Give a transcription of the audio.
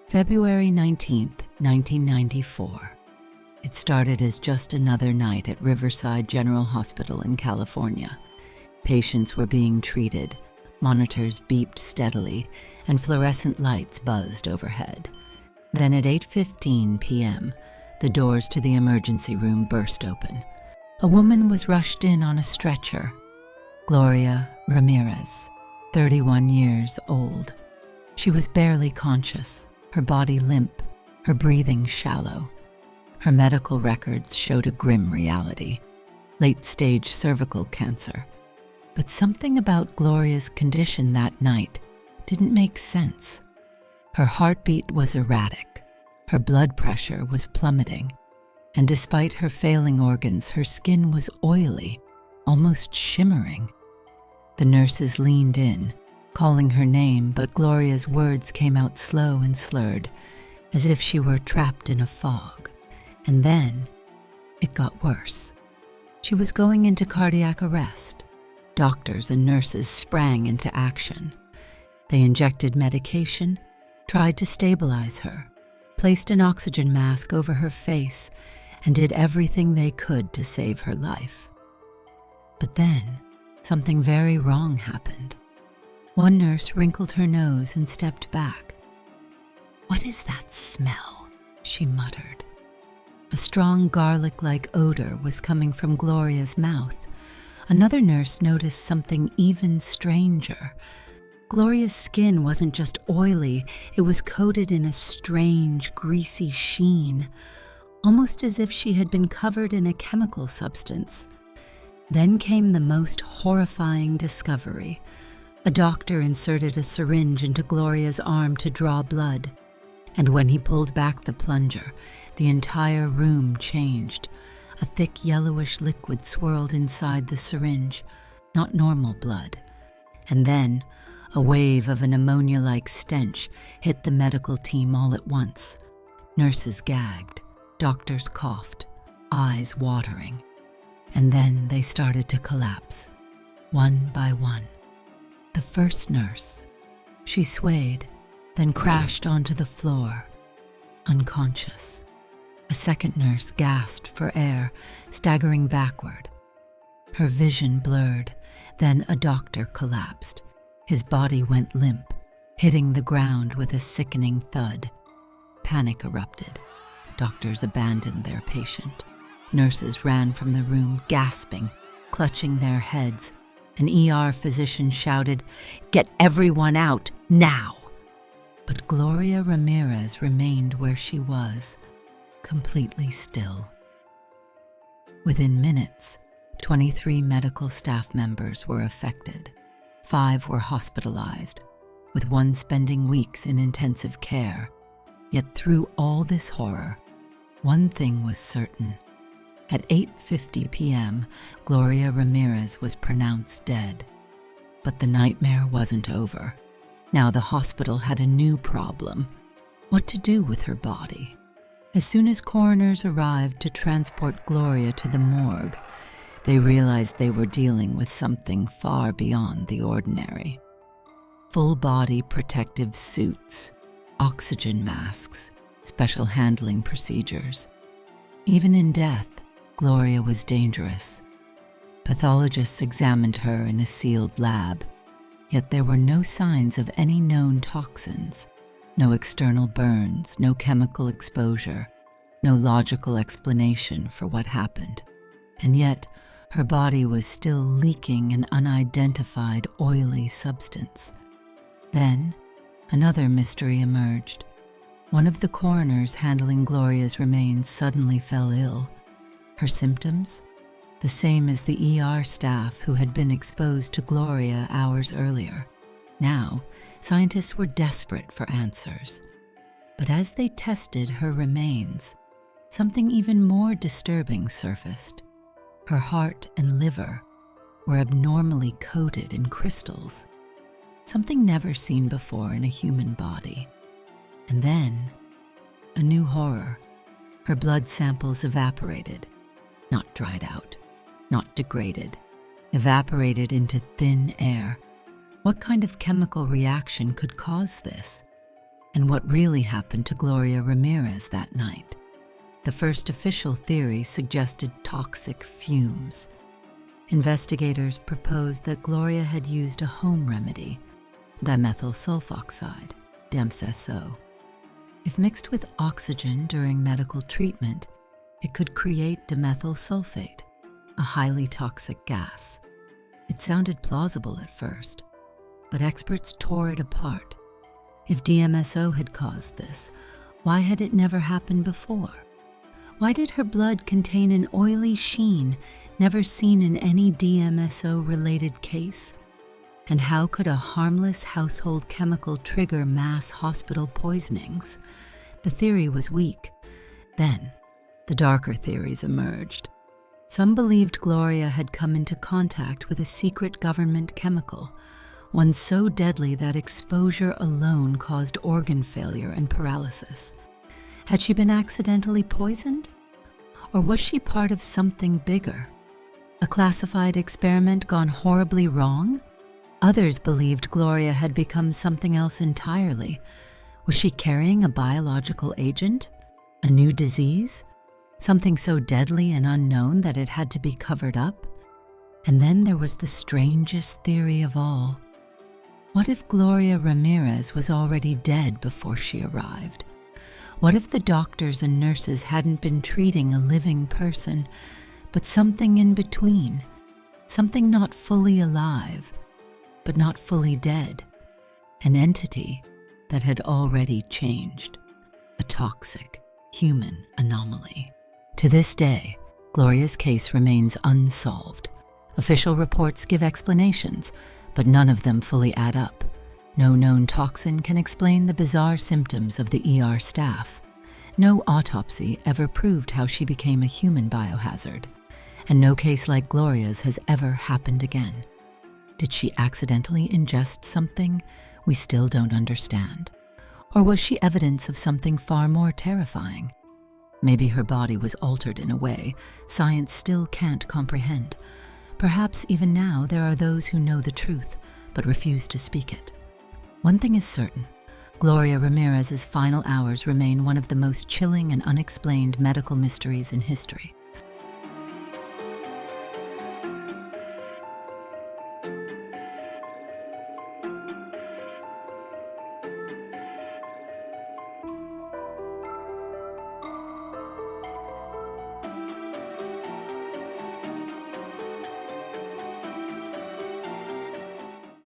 February 19th, 1994. It started as just another night at Riverside General Hospital in California. Patients were being treated, monitors beeped steadily, and fluorescent lights buzzed overhead. Then at 8:15 p.m., the doors to the emergency room burst open. A woman was rushed in on a stretcher. Gloria Ramirez, 31 years old. She was barely conscious, her body limp, her breathing shallow. Her medical records showed a grim reality: late-stage cervical cancer. But something about Gloria's condition that night didn't make sense. Her heartbeat was erratic, her blood pressure was plummeting, and despite her failing organs, her skin was oily, almost shimmering. The nurses leaned in, calling her name, but Gloria's words came out slow and slurred, as if she were trapped in a fog. And then it got worse. She was going into cardiac arrest. Doctors and nurses sprang into action. They injected medication, tried to stabilize her, placed an oxygen mask over her face, and did everything they could to save her life. But then something very wrong happened. One nurse wrinkled her nose and stepped back. "What is that smell?" she muttered. A strong garlic-like odor was coming from Gloria's mouth. Another nurse noticed something even stranger. Gloria's skin wasn't just oily, it was coated in a strange, greasy sheen, almost as if she had been covered in a chemical substance. Then came the most horrifying discovery. A doctor inserted a syringe into Gloria's arm to draw blood, and when he pulled back the plunger, the entire room changed. A thick yellowish liquid swirled inside the syringe, not normal blood. And then a wave of an ammonia-like stench hit the medical team all at once. Nurses gagged, doctors coughed, eyes watering. And then they started to collapse, one by one. The first nurse. She swayed, then crashed onto the floor, unconscious. A second nurse gasped for air, staggering backward. Her vision blurred. Then a doctor collapsed. His body went limp, hitting the ground with a sickening thud. Panic erupted. Doctors abandoned their patient. Nurses ran from the room, gasping, clutching their heads. An ER physician shouted, "Get everyone out, now!" But Gloria Ramirez remained where she was, completely still. Within minutes, 23 medical staff members were affected. 5 were hospitalized, with one spending weeks in intensive care. Yet through all this horror, one thing was certain. At 8:50 p.m., Gloria Ramirez was pronounced dead. But the nightmare wasn't over. Now the hospital had a new problem: what to do with her body. As soon as coroners arrived to transport Gloria to the morgue, they realized they were dealing with something far beyond the ordinary. Full-body protective suits, oxygen masks, special handling procedures. Even in death, Gloria was dangerous. Pathologists examined her in a sealed lab, yet there were no signs of any known toxins. No external burns, no chemical exposure, no logical explanation for what happened. And yet, her body was still leaking an unidentified oily substance. Then, another mystery emerged. One of the coroners handling Gloria's remains suddenly fell ill. Her symptoms? The same as the ER staff who had been exposed to Gloria hours earlier. Now, scientists were desperate for answers. But as they tested her remains, something even more disturbing surfaced. Her heart and liver were abnormally coated in crystals, something never seen before in a human body. And then, a new horror. Her blood samples evaporated, not dried out, not degraded, evaporated into thin air. What kind of chemical reaction could cause this? and what really happened to Gloria Ramirez that night. The first official theory suggested toxic fumes. Investigators proposed that Gloria had used a home remedy, dimethyl sulfoxide, DMSO. If mixed with oxygen during medical treatment, it could create dimethyl sulfate, a highly toxic gas. It sounded plausible at first, but experts tore it apart. If DMSO had caused this, why had it never happened before? Why did her blood contain an oily sheen never seen in any DMSO-related case? And how could a harmless household chemical trigger mass hospital poisonings? The theory was weak. Then, the darker theories emerged. Some believed Gloria had come into contact with a secret government chemical, one so deadly that exposure alone caused organ failure and paralysis. Had she been accidentally poisoned? Or was she part of something bigger? A classified experiment gone horribly wrong? Others believed Gloria had become something else entirely. Was she carrying a biological agent? A new disease? Something so deadly and unknown that it had to be covered up? And then there was the strangest theory of all. What if Gloria Ramirez was already dead before she arrived? What if the doctors and nurses hadn't been treating a living person, but something in between? Something not fully alive, but not fully dead. An entity that had already changed. A toxic, human anomaly. To this day, Gloria's case remains unsolved. Official reports give explanations, but none of them fully add up. No known toxin can explain the bizarre symptoms of the ER staff. No autopsy ever proved how she became a human biohazard. And no case like Gloria's has ever happened again. Did she accidentally ingest something we still don't understand? Or was she evidence of something far more terrifying? Maybe her body was altered in a way science still can't comprehend. Perhaps even now there are those who know the truth but refuse to speak it. One thing is certain, Gloria Ramirez's final hours remain one of the most chilling and unexplained medical mysteries in history.